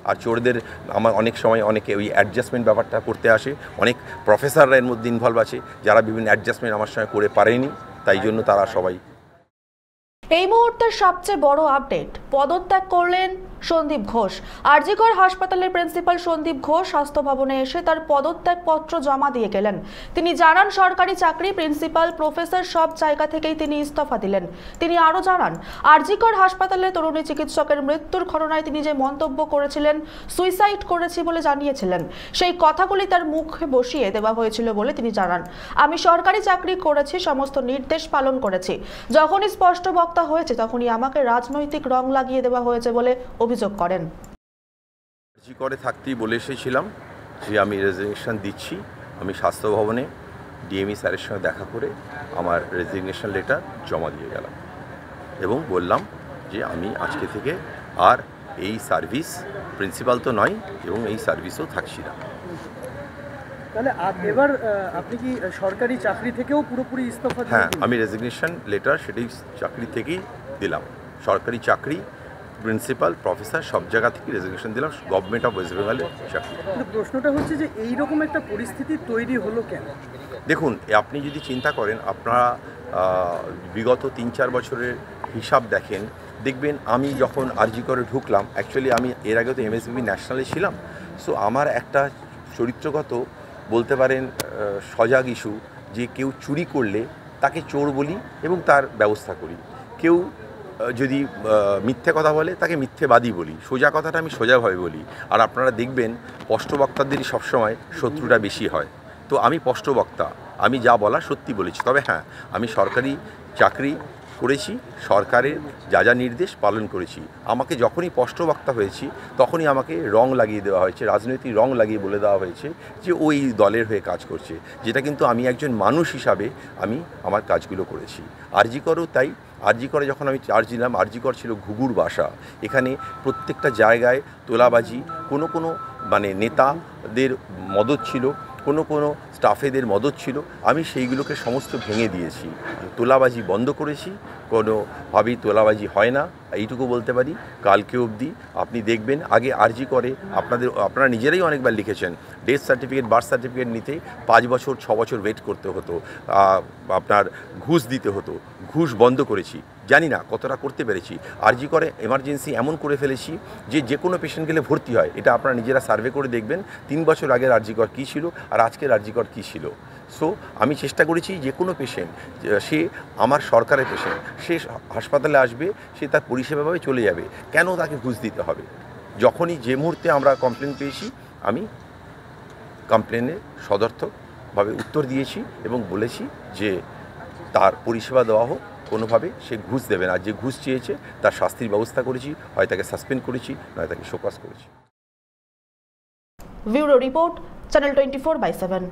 আর চোরদের আমার অনেক সময় অনেকে ওই অ্যাডজাস্টমেন্ট ব্যাপারটা করতে আসে, অনেক প্রফেসররা এর মধ্যে ইনভলভ আছে যারা বিভিন্ন অ্যাডজাস্টমেন্ট আমার সঙ্গে করে পারেনি, তাই জন্য তারা সবাই। এই মুহূর্তের সবচেয়ে বড় আপডেট, পদত্যাগ করলেন সন্দীপ ঘোষ। আরজিকর হাসপাতালের প্রিন্সিপাল সন্দীপ ঘোষ স্বাস্থ্য ভবনে এসে তার পদত্যাগ পত্র জমা দিয়ে গেলেন। তিনি জানান সরকারি চাকরি, প্রিন্সিপাল, প্রফেসর সব জায়গা থেকেই তিনি ইস্তফা দিলেন। তিনি আরও জানান আরজিকর হাসপাতালে তরুণী চিকিৎসকের মৃত্যুর ঘটনায় তিনি যে মন্তব্য করেছিলেন, সুইসাইড করেছি বলে জানিয়েছিলেন, সেই কথাগুলি তার মুখে বসিয়ে দেওয়া হয়েছিল বলে তিনি জানান। আমি সরকারি চাকরি করেছি, সমস্ত নির্দেশ পালন করেছি। যখনই স্পষ্ট বক্তা হয়েছে তখনই আমাকে রাজনৈতিক রং লাগিয়ে দেওয়া হয়েছে বলে অভিযোগ করেন। করে থাকতেই বলে এসেছিলাম যে আমি রেজিগনেশন দিচ্ছি। আমি স্বাস্থ্য ভবনে ডিএমই স্যারের সঙ্গে দেখা করে আমার রেজিগনেশন লেটার জমা দিয়ে গেলাম এবং বললাম যে আমি আজকে থেকে আর এই সার্ভিস, প্রিন্সিপাল তো নয় এবং এই সার্ভিসও থাকছি না। তাহলে এবার আপনি কি সরকারি চাকরি থেকেও পুরোপুরি ইস্তফা? হ্যাঁ, আমি রেজিগনেশন লেটার সেটাই চাকরি থেকেই দিলাম। সরকারি চাকরি, প্রিন্সিপাল, প্রফেসর সব জায়গা থেকে রেজিগনেশন দিলাম, গভর্নমেন্ট অফ ওয়েস্ট বেঙ্গলের চাকরি। কিন্তু প্রশ্নটা হচ্ছে যে এইরকম একটা পরিস্থিতি তৈরি হলো কেন? দেখুন, আপনি যদি চিন্তা করেন, আপনারা বিগত 3-4 বছরের হিসাব দেখেন, দেখবেন আমি যখন আরজি করে ঢুকলাম, অ্যাকচুয়ালি আমি এর আগে তো এমএসবিবি ন্যাশনালে ছিলাম। সো আমার একটা চরিত্রগত বলতে পারেন সজাগ ইস্যু যে কেউ চুরি করলে তাকে চোর বলি এবং তার ব্যবস্থা করি, কেউ যদি মিথ্যে কথা বলে তাকে মিথ্যেবাদী বলি, সোজা কথাটা আমি সোজাভাবে বলি। আর আপনারা দেখবেন স্পষ্টবক্তাদেরই সবসময় শত্রুটা বেশি হয়। তো আমি স্পষ্টবক্তা, আমি যা বলা সত্যি বলেছি। তবে হ্যাঁ, আমি সরকারি চাকরি করেছি, সরকারের যা যা নির্দেশ পালন করেছি। আমাকে যখনই স্পষ্টবক্তা হয়েছি তখনই আমাকে রং লাগিয়ে দেওয়া হয়েছে, রাজনৈতিক রং লাগিয়ে বলে দেওয়া হয়েছে যে ওই দলের হয়ে কাজ করছে, যেটা কিন্তু আমি একজন মানুষ হিসাবে আমি আমার কাজগুলো করেছি। আরজি করেও তাই। আরজি করে যখন আমি চার্জ নিলাম, আরজি কর ছিল ঘুঘুর বাসা। এখানে প্রত্যেকটা জায়গায় তোলাবাজি, কোনো মানে নেতাদের মদত ছিল, কোনো স্টাফেদের মদত ছিল। আমি সেইগুলোকে সমস্ত ভেঙে দিয়েছি, তোলাবাজি বন্ধ করেছি, কোনোভাবেই তোলাবাজি হয় না, এইটুকু বলতে পারি। কালকে অবধি আপনি দেখবেন, আগে আরজি করে আপনারা নিজেরাই অনেকবার লিখেছেন, ডেথ সার্টিফিকেট, বার্থ সার্টিফিকেট নিতে 5 বছর 6 বছর ওয়েট করতে হতো, আপনার ঘুষ দিতে হতো। ঘুষ বন্ধ করেছি, জানি না কতটা করতে পেরেছি। আরজি করে এমার্জেন্সি এমন করে ফেলেছি যে কোনো পেশেন্ট গেলে ভর্তি হয়। এটা আপনারা নিজেরা সার্ভে করে দেখবেন 3 বছর আগের আরজি কর কী ছিল আর আজকের আরজি কর কী ছিল। সো আমি চেষ্টা করেছি যে কোনো পেশেন্ট, সে আমার সরকারের পেশেন্ট, সে হাসপাতালে আসবে, সে তার পরিষেবাভাবে চলে যাবে, কেন তাকে ঘুষ দিতে হবে? যখনই যে মুহূর্তে আমরা কমপ্লেন পেয়েছি, আমি কমপ্লেনের সদর্থকভাবে উত্তর দিয়েছি এবং বলেছি যে তার পরিষেবা দেওয়া হোক, কোনোভাবে সে ঘুষ দেবে না। যে ঘুষ চেয়েছে তার শাস্তির ব্যবস্থা করেছি, হয় তাকে সাসপেন্ড করেছি, নয় তাকে শোকজ করেছি। Bureau report, channel 24/7।